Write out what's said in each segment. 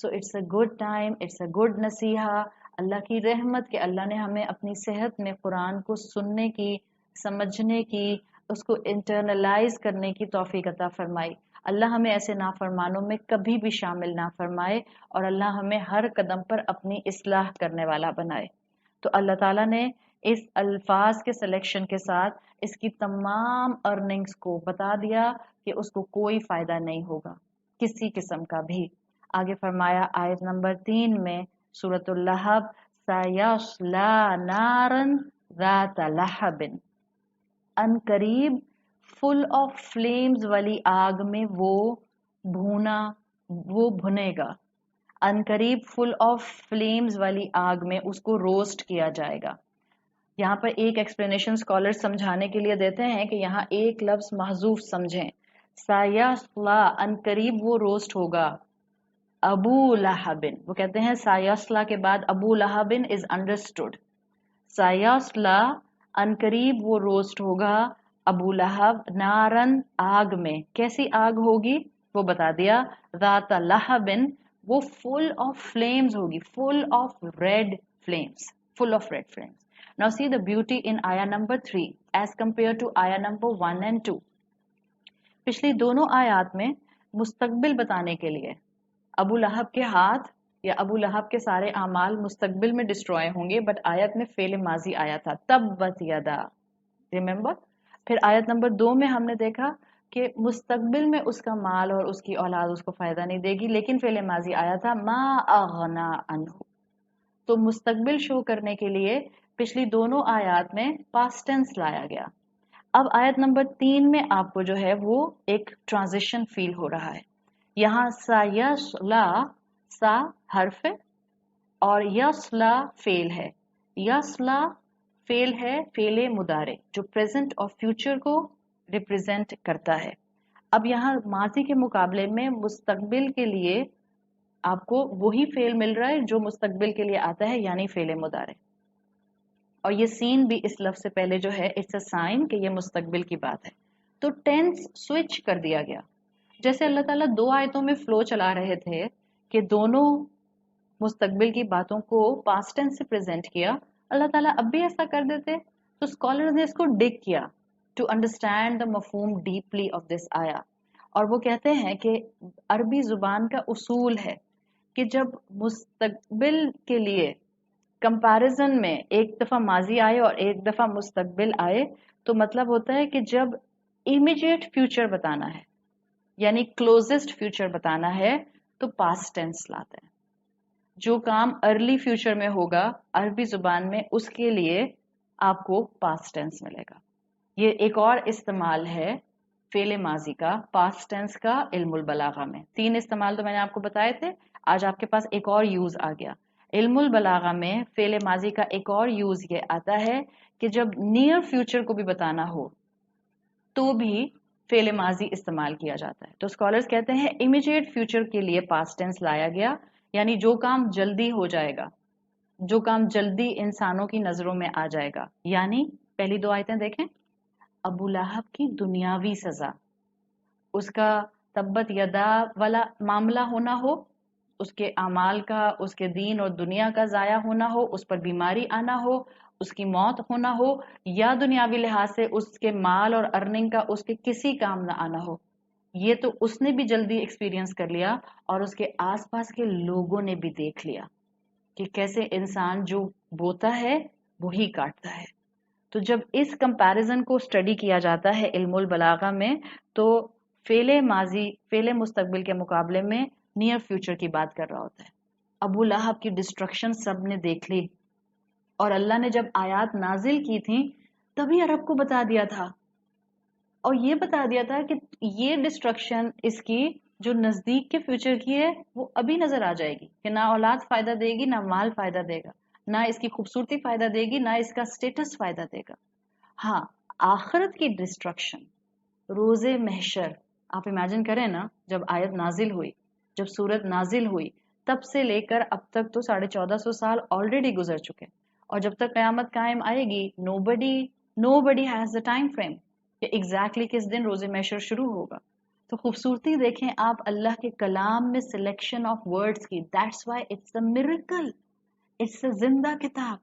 So it's a good time, it's a good نصیحہ، اللہ کی رحمت کہ اللہ نے ہمیں اپنی صحت میں قرآن کو سننے کی، سمجھنے کی، اس کو انٹرنلائز کرنے کی توفیق عطا فرمائی۔ اللہ ہمیں ایسے نافرمانوں میں کبھی بھی شامل نہ فرمائے، اور اللہ ہمیں ہر قدم پر اپنی اصلاح کرنے والا بنائے۔ تو اللہ تعالیٰ نے اس الفاظ کے سلیکشن کے ساتھ اس کی تمام ارننگز کو بتا دیا کہ اس کو کوئی فائدہ نہیں ہوگا کسی قسم کا بھی۔ آگے فرمایا آیت نمبر 3 میں سورۃ اللہب، سَيَصْلَىٰ نَارًا ذَاتَ لَہَبٍ، ان قریب فل آف فلیمز والی آگ میں وہ بھنے گا، ان قریب فل آف فلیمز والی آگ میں اس کو روسٹ کیا جائے گا۔ یہاں پر ایک ایکسپلینیشن اسکالر سمجھانے کے لیے دیتے ہیں کہ یہاں ایک لفظ محذوف سمجھیں، سایاسلا، ان قریب وہ روسٹ ہوگا، ابو لہبن، وہ کہتے ہیں سایاسلا کے بعد ابو لہبن از انڈرسٹوڈ، سایاسلا ان قریب وہ روسٹ ہوگا ابو لہب، نارن آگ میں، کیسی آگ ہوگی وہ بتا دیا، ذات لہبن، وہ فل آف فلیمز ہوگی، full of red flames, full of red flames. Now see the beauty in ayah number 3 as compared to ayah number 1 and 2. پچھلی دونوں آیات میں مستقبل بتانے کے لیے ابو لہب کے ہاتھ یا ابو لہب کے سارے اعمال مستقبل میں ڈسٹروائے ہوں گے، بٹ آیت میں فعل ماضی آیا تھا، تبت یدا، ریممبر۔ پھر آیت نمبر 2 میں ہم نے دیکھا کہ مستقبل میں اس کا مال اور اس کی اولاد اس کو فائدہ نہیں دے گی، لیکن فعل ماضی آیا تھا ما اغنا عنہ۔ تو مستقبل شو کرنے کے لیے پچھلی دونوں آیات میں پاسٹ ٹینس لایا گیا۔ اب آیت نمبر 3 میں آپ کو جو ہے وہ ایک ٹرانزیشن فیل ہو رہا ہے۔ یہاں سا یسلا، سا حرف ہے اور یسلا فعل ہے، یسلا فعل ہے، فعل مضارع جو پریزنٹ اور فیوچر کو ریپرزینٹ کرتا ہے۔ اب یہاں ماضی کے مقابلے میں مستقبل کے لیے آپ کو وہی فعل مل رہا ہے جو مستقبل کے لیے آتا ہے، یعنی فعل مضارع، اور یہ سین بھی اس لفظ سے پہلے جو ہے اٹس اے سائن کہ یہ مستقبل کی بات ہے۔ تو ٹینس سوئچ کر دیا گیا، جیسے اللہ تعالیٰ 2 آیتوں میں فلو چلا رہے تھے کہ دونوں مستقبل کی باتوں کو پاسٹ ٹینس سے پریزنٹ کیا، اللہ تعالیٰ اب بھی ایسا کر دیتے۔ تو اسکالرز نے اس کو ڈگ کیا ٹو انڈرسٹینڈ دا مفہوم ڈیپلی آف دس آیا، اور وہ کہتے ہیں کہ عربی زبان کا اصول ہے کہ جب مستقبل کے لیے کمپیریزن میں ایک دفعہ ماضی آئے اور ایک دفعہ مستقبل آئے تو مطلب ہوتا ہے کہ جب امیجیٹ فیوچر بتانا ہے یعنی کلوزسٹ فیوچر بتانا ہے تو پاسٹ ٹینس لاتے ہیں۔ جو کام ارلی فیوچر میں ہوگا عربی زبان میں اس کے لیے آپ کو پاسٹ ٹینس ملے گا۔ یہ ایک اور استعمال ہے فعل ماضی کا پاسٹ ٹینس کا علم البلاغہ میں۔ 3 استعمال تو میں نے آپ کو بتائے تھے، آج آپ کے پاس ایک اور یوز آ گیا۔ علم البلاغہ میں فعل ماضی کا ایک اور یوز یہ آتا ہے کہ جب نیئر فیوچر کو بھی بتانا ہو تو بھی فعل ماضی استعمال کیا جاتا ہے۔ تو اسکالرز کہتے ہیں امیجیٹ فیوچر کے لیے پاسٹ ٹینس لایا گیا، یعنی جو کام جلدی ہو جائے گا، جو کام جلدی انسانوں کی نظروں میں آ جائے گا۔ یعنی پہلی 2 آیتیں دیکھیں، ابو لہب کی دنیاوی سزا، اس کا تبت یدا والا معاملہ ہونا ہو، اس کے اعمال کا، اس کے دین اور دنیا کا ضائع ہونا ہو، اس پر بیماری آنا ہو، اس کی موت ہونا ہو، یا دنیاوی لحاظ سے اس کے مال اور ارننگ کا اس کے کسی کام نہ آنا ہو، یہ تو اس نے بھی جلدی ایکسپیرینس کر لیا اور اس کے آس پاس کے لوگوں نے بھی دیکھ لیا کہ کیسے انسان جو بوتا ہے وہی کاٹتا ہے۔ تو جب اس کمپیریزن کو اسٹڈی کیا جاتا ہے علم البلاغہ میں تو فعل ماضی فعل مستقبل کے مقابلے میں نیئر فیوچر کی بات کر رہا ہوتا ہے۔ ابو لہب کی ڈسٹرکشن سب نے دیکھ لی، اور اللہ نے جب آیات نازل کی تھیں تبھی عرب کو بتا دیا تھا، اور یہ بتا دیا تھا کہ یہ ڈسٹرکشن اس کی جو نزدیک کے فیوچر کی ہے وہ ابھی نظر آ جائے گی کہ نہ اولاد فائدہ دے گی، نہ مال فائدہ دے گا، نہ اس کی خوبصورتی فائدہ دے گی، نہ اس کا سٹیٹس فائدہ دے گا۔ ہاں، آخرت کی ڈسٹرکشن، روز محشر، آپ امیجن کریں نا، جب آیت نازل ہوئی، جب سورت نازل ہوئی، تب سے لے کر اب تک تو 1450 سال آلریڈی گزر چکے، اور جب تک قیامت قائم آئے گی نو بڈی ہیز دا ٹائم فریم کہ ایگزیکٹلی کس دن روز محشر شروع ہوگا۔ تو خوبصورتی دیکھیں آپ اللہ کے کلام میں سلیکشن آف ورڈز کی. That's why it's a miracle. It's a زندہ کتاب.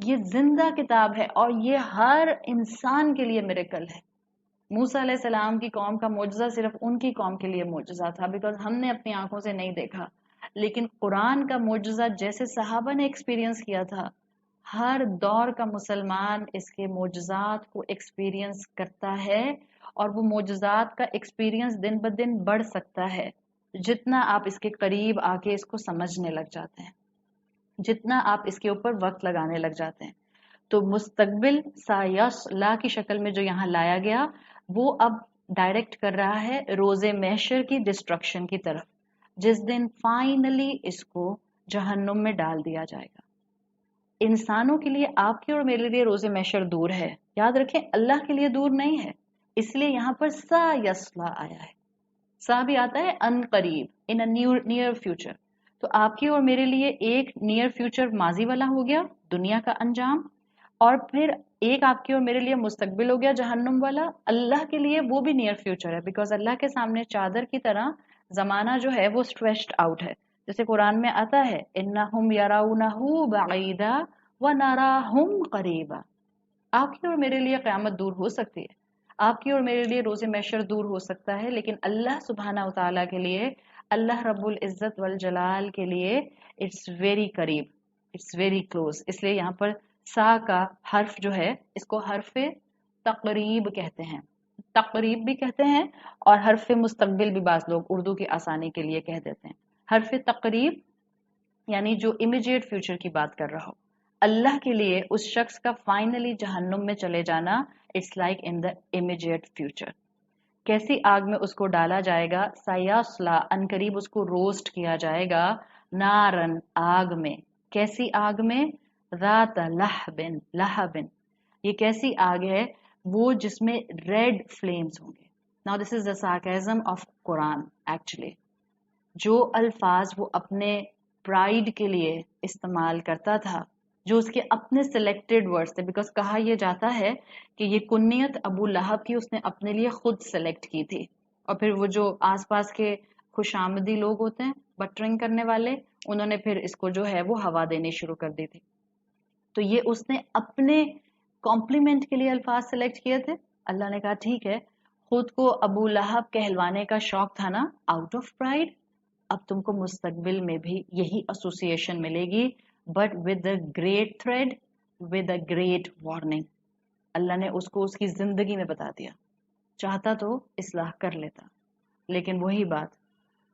یہ زندہ کتاب ہے اور یہ ہر انسان کے لیے میریکل ہے. موسیٰ علیہ السلام کی قوم کا معجزہ صرف ان کی قوم کے لیے معجزہ تھا بیکاز ہم نے اپنی آنکھوں سے نہیں دیکھا. لیکن قرآن کا معجزہ جیسے صحابہ نے ایکسپیرینس کیا تھا، ہر دور کا مسلمان اس کے معجزات کو ایکسپیرینس کرتا ہے، اور وہ معجزات کا ایکسپیرینس دن بدن بڑھ سکتا ہے جتنا آپ اس کے قریب آ کے اس کو سمجھنے لگ جاتے ہیں، جتنا آپ اس کے اوپر وقت لگانے لگ جاتے ہیں. تو مستقبل سایس لا کی شکل میں جو یہاں لایا گیا وہ اب ڈائریکٹ کر رہا ہے روز محشر کی ڈسٹرکشن کی طرف، جس دن فائنلی اس کو جہنم میں ڈال دیا جائے گا. انسانوں کے لیے، آپ کے اور میرے لیے روز محشر دور ہے، یاد رکھیں اللہ کے لیے دور نہیں ہے. اس لیے یہاں پر سا یسلا آیا ہے. سا بھی آتا ہے ان قریب، ان نیئر فیوچر. تو آپ کی اور میرے لیے ایک نیئر فیوچر ماضی والا ہو گیا، دنیا کا انجام، اور پھر ایک آپ کے اور میرے لیے مستقبل ہو گیا جہنم والا. اللہ کے لیے وہ بھی نیئر فیوچر ہے بیکاز اللہ کے سامنے چادر کی طرح زمانہ جو ہے وہ اسٹریچڈ آؤٹ ہے. جیسے قرآن میں آتا ہے انہم یرونہ بعیدا ونراہم قریبا. آپ کی اور میرے لیے قیامت دور ہو سکتی ہے، آپ کی اور میرے لیے روز محشر دور ہو سکتا ہے، لیکن اللہ سبحانہ و تعالیٰ کے لیے، اللہ رب العزت والجلال کے لیے اٹس ویری قریب، اٹس ویری کلوز. اس لیے یہاں پر سا کا حرف جو ہے اس کو حرف تقریب کہتے ہیں، تقریب بھی کہتے ہیں، اور حرف مستقبل بھی بعض لوگ اردو کی آسانی کے لیے کہہ دیتے ہیں. حرف تقریب یعنی جو امیجیٹ فیوچر کی بات کر رہا ہو. اللہ کے لیے اس شخص کا فائنلی جہنم میں چلے جانا it's like in the immediate future. کیسی آگ میں اس کو ڈالا جائے گا؟ سیاسلا، ان قریب اس کو روسٹ کیا جائے گا، نارن، آگ میں. کیسی آگ میں؟ ذات لہبن، لہبن. یہ کیسی آگ ہے؟ وہ جس میں ریڈ فلیمز ہوں گے. Now this is the sarcasm of Quran actually. جو الفاظ وہ اپنے پرائیڈ کے لیے استعمال کرتا تھا، جو اس کے اپنے سلیکٹڈ ورڈز تھے، بیکاز کہا یہ جاتا ہے کہ یہ کنیت ابو لہب کی اس نے اپنے لیے خود سلیکٹ کی تھی، اور پھر وہ جو آس پاس کے خوش آمدی لوگ ہوتے ہیں بٹرنگ کرنے والے، انہوں نے پھر اس کو جو ہے وہ ہوا دینی شروع کر دی تھی. تو یہ اس نے اپنے کمپلیمنٹ کے لیے الفاظ سلیکٹ کیے تھے. اللہ نے کہا ٹھیک ہے، خود کو ابو لہب کہلوانے کا شوق تھا نا، آؤٹ آف پرائڈ، اب تم کو مستقبل میں بھی یہی ایسوسیشن ملے گی، but with a great thread, with a great warning. اللہ نے اس کو اس کی زندگی میں بتا دیا. چاہتا تو اصلاح کر لیتا، لیکن وہی بات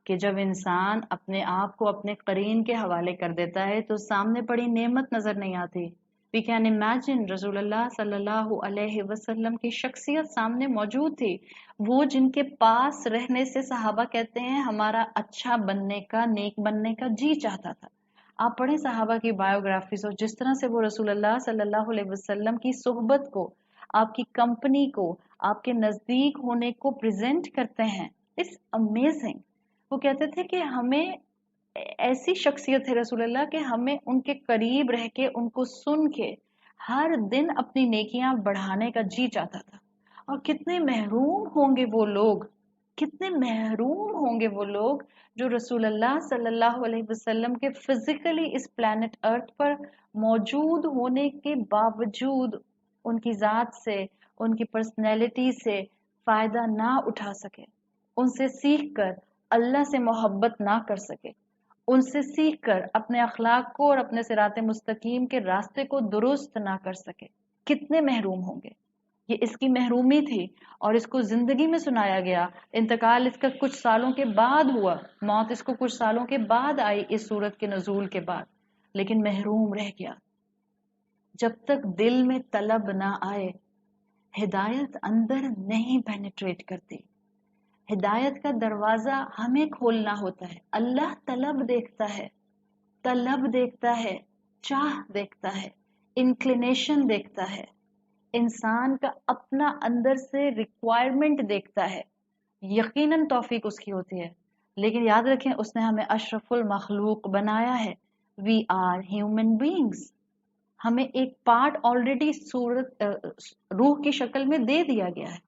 کہ جب انسان اپنے آپ کو اپنے قرین کے حوالے کر دیتا ہے تو سامنے پڑی نعمت نظر نہیں آتی. We can imagine رسول اللہ صلی اللہ علیہ وسلم کی شخصیت سامنے موجود تھی، وہ جن کے پاس رہنے سے صحابہ کہتے ہیں ہمارا اچھا بننے کا، نیک بننے کا جی چاہتا تھا. آپ پڑھیں صحابہ کی بایوگرافیز اور جس طرح سے وہ رسول اللہ صلی اللہ علیہ وسلم کی صحبت کو، آپ کی کمپنی کو، آپ کے نزدیک ہونے کو پریزنٹ کرتے ہیں. It's amazing. وہ کہتے تھے کہ ہمیں ایسی شخصیت ہے رسول اللہ کہ ہمیں ان کے قریب رہ کے، ان کو سن کے ہر دن اپنی نیکیاں بڑھانے کا جی چاہتا تھا. اور کتنے محروم ہوں گے وہ لوگ، کتنے محروم ہوں گے وہ لوگ جو رسول اللہ صلی اللہ علیہ وسلم کے فزیکلی اس پلانٹ ارتھ پر موجود ہونے کے باوجود ان کی ذات سے، ان کی پرسنالٹی سے فائدہ نہ اٹھا سکے، ان سے سیکھ کر اللہ سے محبت نہ کر سکے، ان سے سیکھ کر اپنے اخلاق کو اور اپنے صراط مستقیم کے راستے کو درست نہ کر سکے. کتنے محروم ہوں گے. یہ اس کی محرومی تھی اور اس کو زندگی میں سنایا گیا. انتقال اس کا کچھ سالوں کے بعد ہوا، موت اس کو کچھ سالوں کے بعد آئی اس سورت کے نزول کے بعد، لیکن محروم رہ گیا. جب تک دل میں طلب نہ آئے، ہدایت اندر نہیں پینیٹریٹ کرتی. ہدایت کا دروازہ ہمیں کھولنا ہوتا ہے. اللہ طلب دیکھتا ہے، طلب دیکھتا ہے، چاہ دیکھتا ہے، انکلینیشن دیکھتا ہے، انسان کا اپنا اندر سے ریکوائرمنٹ دیکھتا ہے. یقیناً توفیق اس کی ہوتی ہے، لیکن یاد رکھیں اس نے ہمیں اشرف المخلوق بنایا ہے. We are human beings. ہمیں ایک پارٹ آلریڈی صورت روح کی شکل میں دے دیا گیا ہے.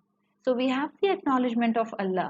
So we have the acknowledgement of Allah.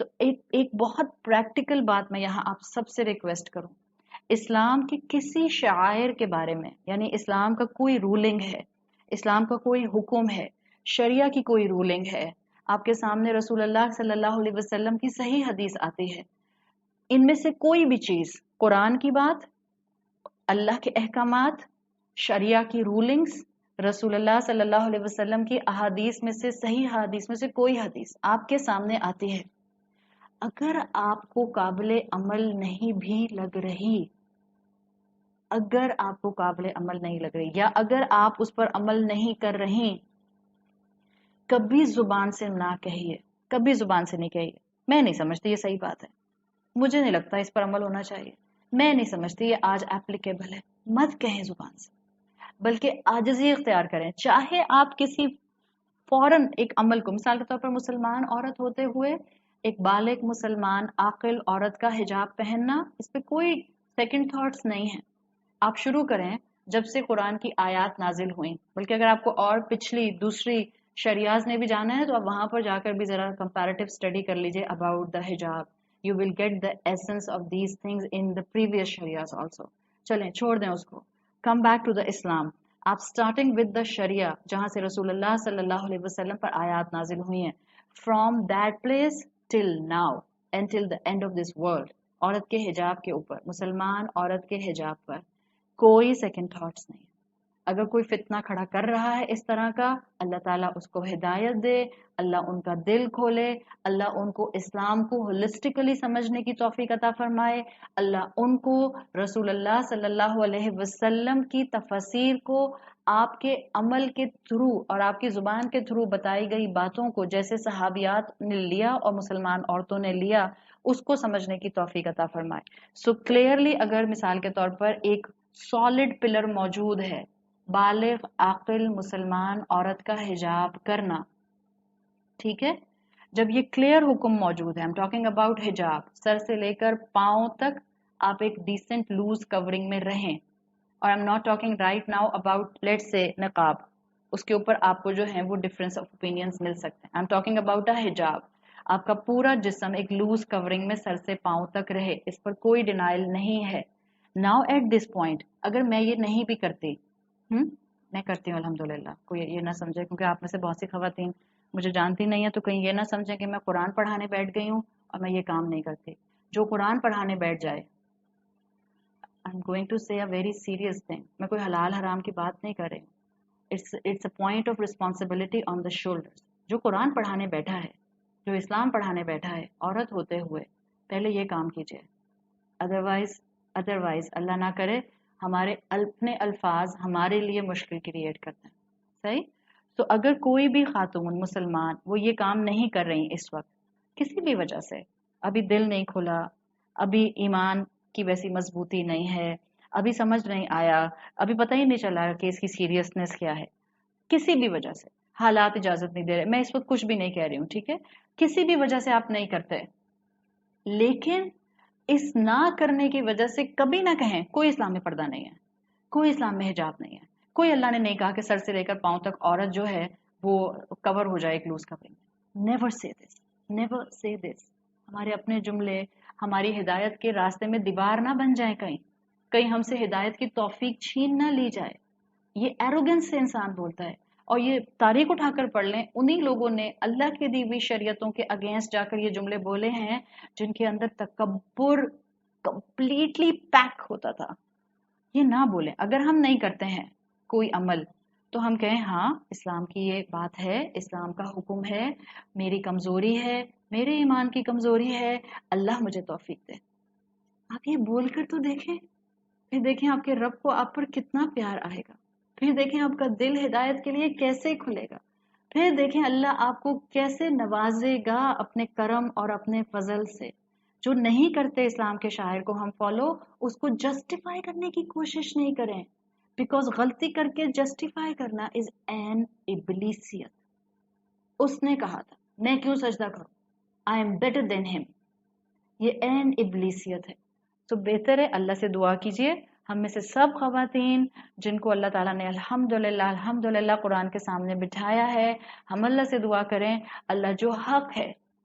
تو ایک بہت پریکٹیکل بات میں یہاں آپ سب سے ریکویسٹ کروں، اسلام کے کسی شعائر کے بارے میں، یعنی اسلام کا کوئی رولنگ ہے، اسلام کا کوئی حکم ہے، شریعہ کی کوئی رولنگ ہے، آپ کے سامنے رسول اللہ صلی اللہ علیہ وسلم کی صحیح حدیث آتی ہے، ان میں سے کوئی بھی چیز، قرآن کی بات، اللہ کے احکامات، شریعہ کی رولنگز، رسول اللہ صلی اللہ علیہ وسلم کی احادیث میں سے، صحیح حدیث میں سے کوئی حدیث آپ کے سامنے آتی ہے، اگر آپ کو قابل عمل نہیں بھی لگ رہی، اگر آپ کو قابل عمل نہیں لگ رہی، یا اگر آپ اس پر عمل نہیں کر رہی، کبھی زبان سے نہ کہیے، کبھی زبان سے نہیں کہیے میں نہیں سمجھتی یہ صحیح بات ہے، مجھے نہیں لگتا اس پر عمل ہونا چاہیے، میں نہیں سمجھتی یہ آج ایپلیکیبل ہے، مت کہیں زبان سے، بلکہ عاجزی اختیار کریں، چاہے آپ کسی فوراً ایک عمل کو، مثال کے طور پر مسلمان عورت ہوتے ہوئے ایک بالغ مسلمان عاقل عورت کا حجاب پہننا، اس پہ کوئی سیکنڈ تھاٹس نہیں ہے، آپ شروع کریں جب سے قرآن کی آیات نازل ہوئیں، بلکہ اگر آپ کو اور پچھلی دوسری شریعز نے بھی جانا ہے تو آپ وہاں پر جا کر بھی ذرا کمپیریٹیو اسٹڈی کر لیجئے اباؤٹ دا حجاب، you will get the essence of these things in the previous series also. چلیں چھوڑ دیں اس کو، کم بیک ٹو دا اسلام. آپ اسٹارٹنگ ود دا شریعہ جہاں سے رسول اللہ صلی اللہ علیہ وسلم پر آیات نازل ہوئی ہیں، from that place till now and till the and of this world, عورت کے حجاب کے اوپر، مسلمان عورت کے حجاب پر کوئی سیکنڈ تھاٹس نہیں. اگر کوئی فتنہ کھڑا کر رہا ہے اس طرح کا، اللہ تعالیٰ اس کو ہدایت دے، اللہ ان کا دل کھولے، اللہ ان کو اسلام کو ہولسٹیکلی سمجھنے کی توفیق عطا فرمائے، اللہ ان کو رسول اللہ صلی اللہ علیہ وسلم کی تفسیر کو آپ کے عمل کے تھرو اور آپ کی زبان کے تھرو بتائی گئی باتوں کو، جیسے صحابیات نے لیا اور مسلمان عورتوں نے لیا، اس کو سمجھنے کی توفیق عطا فرمائے. سو کلیئرلی اگر مثال کے طور پر ایک سالڈ پلر موجود ہے، بالغ عاقل مسلمان عورت کا حجاب کرنا، ٹھیک ہے، جب یہ کلیئر حکم موجود ہے، I'm talking about حجاب، سر سے لے کر پاؤں تک آپ ایک ڈیسنٹ لوز کورنگ میں رہیں، اور I'm not talking right now about let's say نقاب، اس کے اوپر آپ کو جو ہے وہ ڈفرینس آف اوپینینز مل سکتے ہیں. I'm talking about a حجاب، آپ کا پورا جسم ایک لوز کورنگ میں سر سے پاؤں تک رہے، اس پر کوئی ڈینائل نہیں ہے. Now at this point اگر میں یہ نہیں بھی کرتی، میں کرتی ہوں الحمدللہ، کوئی یہ نہ سمجھے، کیونکہ آپ میں سے بہت سی خواتین مجھے جانتی نہیں ہیں، تو کہیں یہ نہ سمجھیں کہ میں قرآن پڑھانے بیٹھ گئی ہوں اور میں یہ کام نہیں کرتی. جو قرآن پڑھانے بیٹھ جائے، I'm going to say a very serious thing، میں کوئی حلال حرام کی بات نہیں کر رہی ہوں، it's a point of responsibility on the shoulders. جو قرآن پڑھانے بیٹھا ہے، جو اسلام پڑھانے بیٹھا ہے، عورت ہوتے ہوئے پہلے یہ کام کیجئے، ادروائز اللہ نہ کرے ہمارے اپنے الفاظ ہمارے لیے مشکل کریٹ کرتے ہیں. صحیح؟ تو اگر کوئی بھی خاتون مسلمان وہ یہ کام نہیں کر رہی اس وقت کسی بھی وجہ سے، ابھی دل نہیں کھلا، ابھی ایمان کی ویسی مضبوطی نہیں ہے، ابھی سمجھ نہیں آیا، ابھی پتہ ہی نہیں چلا کہ اس کی سیریسنس کیا ہے، کسی بھی وجہ سے حالات اجازت نہیں دے رہے، میں اس وقت کچھ بھی نہیں کہہ رہی ہوں، ٹھیک ہے، کسی بھی وجہ سے آپ نہیں کرتے، لیکن اس نہ کرنے کی وجہ سے کبھی نہ کہیں کوئی اسلام میں پردہ نہیں ہے، کوئی اسلام میں حجاب نہیں ہے، کوئی اللہ نے نہیں کہا کہ سر سے لے کر پاؤں تک عورت جو ہے وہ کور ہو جائے ایک لوز کورنگ. نیور سے دس، نیور سے دس. ہمارے اپنے جملے ہماری ہدایت کے راستے میں دیوار نہ بن جائیں، کہیں ہم سے ہدایت کی توفیق چھین نہ لی جائے. یہ ایروگنس سے انسان بولتا ہے، اور یہ تاریخ اٹھا کر پڑھ لیں، انہی لوگوں نے اللہ کی دی ہوئی شریعتوں کے اگینسٹ جا کر یہ جملے بولے ہیں جن کے اندر تکبر کمپلیٹلی پیک ہوتا تھا. یہ نہ بولیں. اگر ہم نہیں کرتے ہیں کوئی عمل تو ہم کہیں ہاں اسلام کی یہ بات ہے، اسلام کا حکم ہے، میری کمزوری ہے، میرے ایمان کی کمزوری ہے، اللہ مجھے توفیق دے. آپ یہ بول کر تو دیکھیں، پھر دیکھیں آپ کے رب کو آپ پر کتنا پیار آئے گا، پھر دیکھیں آپ کا دل ہدایت کے لیے کیسے کھلے گا، پھر دیکھیں اللہ آپ کو کیسے نوازے گا اپنے کرم اور اپنے فضل سے. جو نہیں کرتے اسلام کے شاعر کو ہم فالو، اس کو جسٹیفائی کرنے کی کوشش نہیں کریں، بیکاز غلطی کر کے جسٹیفائی کرنا از این ابلیسیت. اس نے کہا تھا میں کیوں سجدہ کروں، آئی ایم بیٹر دین ہم، یہ این ابلیسیت ہے. تو بہتر ہے اللہ سے دعا کیجئے ہم میں سے سب خواتین جن کو اللہ تعالیٰ نے الحمدللہ قرآن کے سامنے بٹھایا ہے، ہم اللہ سے دعا کریں اللہ جو حق ہے